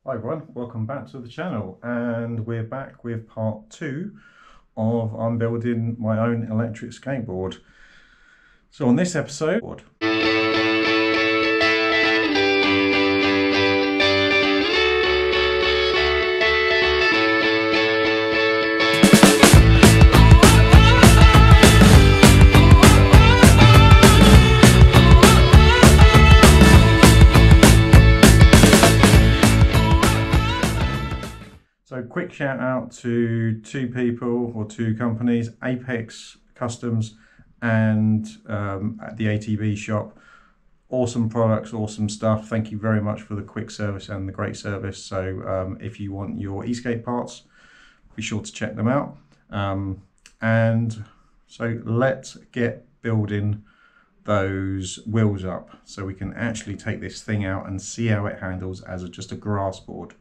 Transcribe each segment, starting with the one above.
Hi everyone, welcome back to the channel, and we're back with part 2 of I'm building my own electric skateboard. So on this episode, so quick shout out to two people or two companies, Apex Customs and at the ATB Shop. Awesome products, awesome stuff. Thank you very much for the quick service and the great service. So if you want your e-skate parts, be sure to check them out. And so let's get building those wheels up so we can actually take this thing out and see how it handles as just a grass board.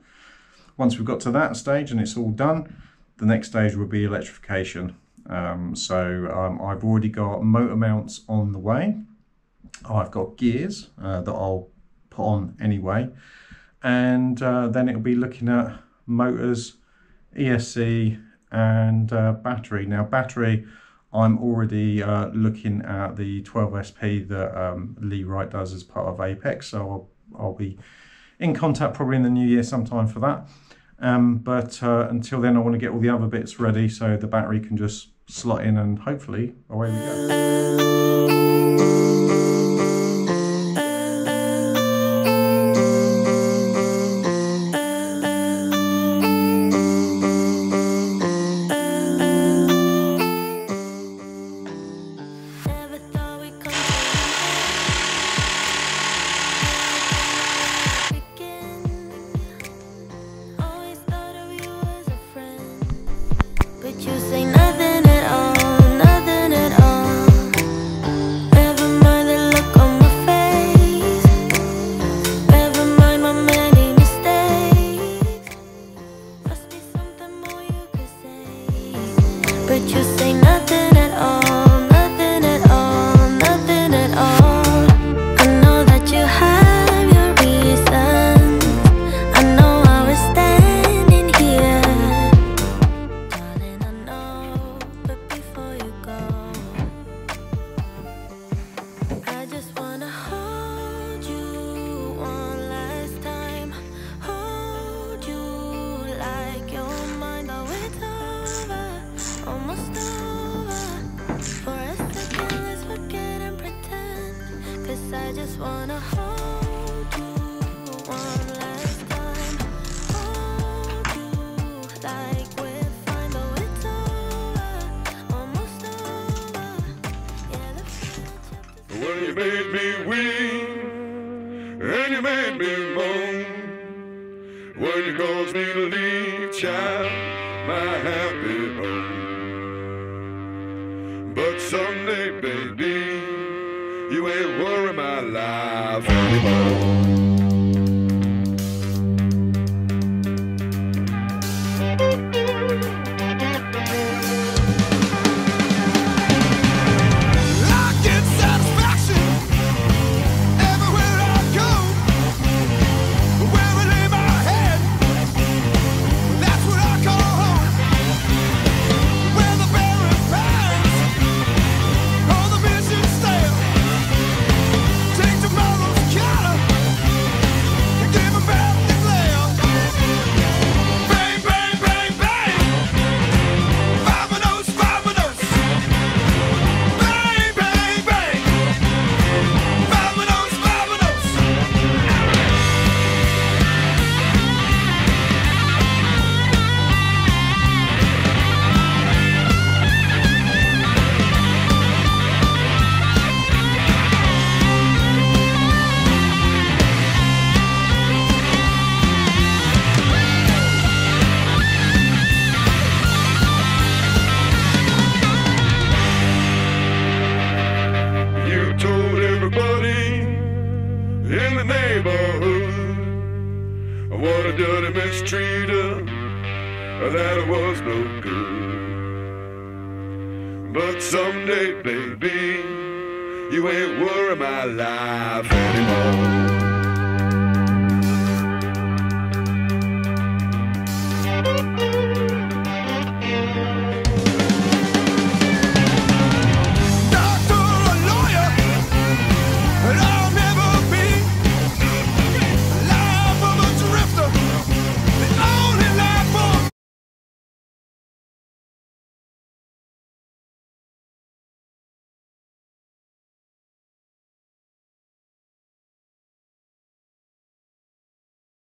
Once we've got to that stage and it's all done, the next stage will be electrification. I've already got motor mounts on the way. I've got gears that I'll put on anyway. And then it'll be looking at motors, ESC and battery. Now battery, I'm already looking at the 12SP that Lee Wright does as part of Apex. So I'll be in contact probably in the new year sometime for that. But until then I want to get all the other bits ready so the battery can just slot in and hopefully away we go. Well, you made me weep, and you made me moan. When you caused me to leave, child, my happy home. But someday, baby, you ain't worry my life anymore. What a dirty mistreater, that I was no good. But someday, baby, you ain't worry my life anymore.